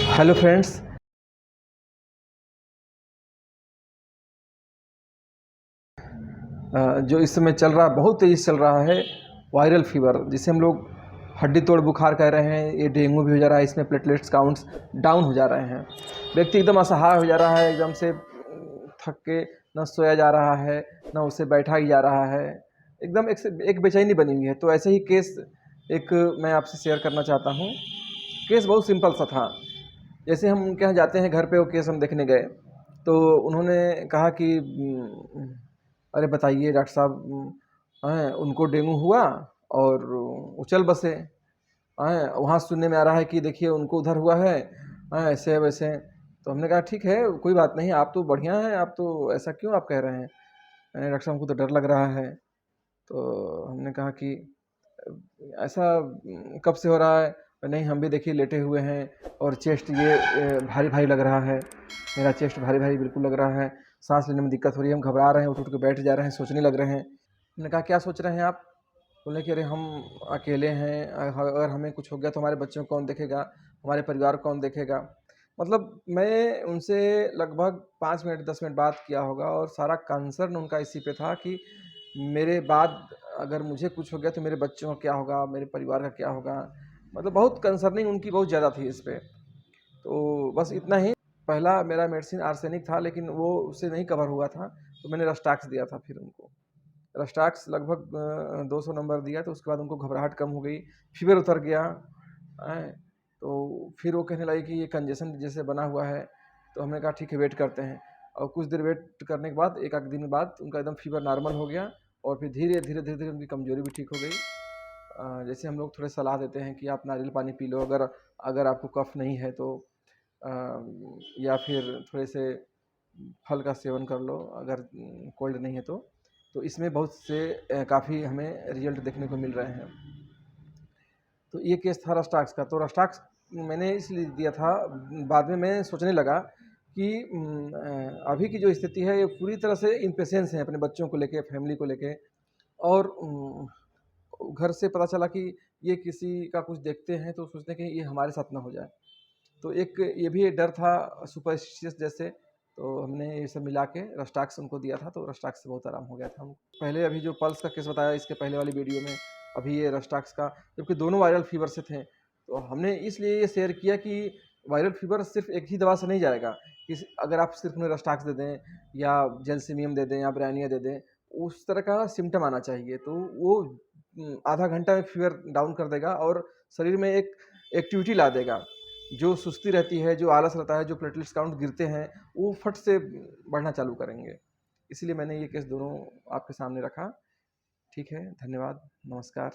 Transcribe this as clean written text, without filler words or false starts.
Hello friends. जो इस समय चल रहा बहुत तेज़ी से चल रहा है वायरल फीवर, जिसे हम लोग हड्डी तोड़ बुखार कह रहे हैं। ये डेंगू भी हो जा रहा है, इसमें प्लेटलेट्स काउंट्स डाउन हो जा रहे हैं। व्यक्ति एकदम असहाय हो जा रहा है, एकदम से थक के न सोया जा रहा है, न उसे बैठा ही जा रहा है। एकदम एक बेचैनी बनी हुई है। तो ऐसे ही केस एक मैं आपसे शेयर करना चाहता हूँ। केस बहुत सिंपल सा था। जैसे हम उनके यहाँ जाते हैं घर पे, वो केस हम देखने गए तो उन्होंने कहा कि अरे बताइए डॉक्टर साहब, हैं उनको डेंगू हुआ और वो चल बसे। हैं वहाँ सुनने में आ रहा है कि देखिए उनको उधर हुआ है, हैं ऐसे वैसे। तो हमने कहा ठीक है, कोई बात नहीं, आप तो बढ़िया हैं, आप तो ऐसा क्यों आप कह रहे हैं? डॉक्टर साहब हमको तो डर लग रहा है। तो हमने कहा कि ऐसा कब से हो रहा है? नहीं, हम भी देखिए लेटे हुए हैं और चेस्ट ये भारी भारी लग रहा है। मेरा चेस्ट भारी भारी बिल्कुल लग रहा है, सांस लेने में दिक्कत हो रही है, हम घबरा रहे हैं, उठ उठ के बैठ जा रहे हैं, सोचने लग रहे हैं। मैंने कहा क्या सोच रहे हैं आप? बोले कि अरे हम अकेले हैं, अगर हमें कुछ हो गया तो हमारे बच्चों को कौन देखेगा, हमारे परिवार को कौन देखेगा। मतलब मैं उनसे लगभग 5 मिनट 10 मिनट बात किया होगा और सारा कंसर्न उनका इसी पे था कि मेरे बाद अगर मुझे कुछ हो गया तो मेरे बच्चों का क्या होगा, मेरे परिवार का क्या होगा। मतलब बहुत कंसर्निंग उनकी बहुत ज़्यादा थी इस पे। तो बस इतना ही। पहला मेरा मेडिसिन आर्सेनिक था, लेकिन वो उससे नहीं कवर हुआ था, तो मैंने रस्टाक्स दिया था। फिर उनको रस्टाक्स लगभग 200 नंबर दिया, तो उसके बाद उनको घबराहट कम हो गई, फीवर उतर गया। हैं, तो फिर वो कहने लगे कि ये कंजेशन जैसे बना हुआ है। तो हमने कहा ठीक है, वेट करते हैं। और कुछ देर वेट करने के बाद एक आध दिन बाद उनका एकदम फीवर नॉर्मल हो गया और फिर धीरे धीरे धीरे धीरे उनकी कमजोरी भी ठीक हो गई। जैसे हम लोग थोड़े सलाह देते हैं कि आप नारियल पानी पी लो, अगर अगर आपको कफ नहीं है तो, अ, या फिर थोड़े से फल का सेवन कर लो अगर कोल्ड नहीं है तो इसमें बहुत से काफ़ी हमें रिजल्ट देखने को मिल रहे हैं। तो ये केस था रस्टाक्स का। तो रस्टाक्स मैंने इसलिए दिया था, बाद में मैं सोचने लगा कि अभी की जो स्थिति है ये पूरी तरह से इम्पेशेंस हैं अपने बच्चों को लेके, फैमिली को लेके। और घर से पता चला कि ये किसी का कुछ देखते हैं तो सोचते हैं कि ये हमारे साथ ना हो जाए। तो एक ये भी डर था सुपरस्टिशियस जैसे। तो हमने ये सब मिला के रस्टाक्स उनको दिया था, तो रस्टाक्स से बहुत आराम हो गया था हमको। पहले अभी जो पल्स का केस बताया इसके पहले वाली वीडियो में, अभी ये रस्टाक्स का, जबकि दोनों वायरल फीवर से थे। तो हमने इसलिए ये शेयर किया कि वायरल फीवर सिर्फ एक ही दवा से नहीं जाएगा। किसी अगर आप सिर्फ उन्हें रस्टाक्स दे दें या जेलसिमियम दे दें या ब्रानिया दे दें, उस तरह का सिम्टम आना चाहिए तो वो आधा घंटा में फीवर डाउन कर देगा और शरीर में एक एक्टिविटी ला देगा। जो सुस्ती रहती है, जो आलस रहता है, जो प्लेटलेट्स काउंट गिरते हैं, वो फट से बढ़ना चालू करेंगे। इसलिए मैंने ये केस दोनों आपके सामने रखा। ठीक है, धन्यवाद, नमस्कार।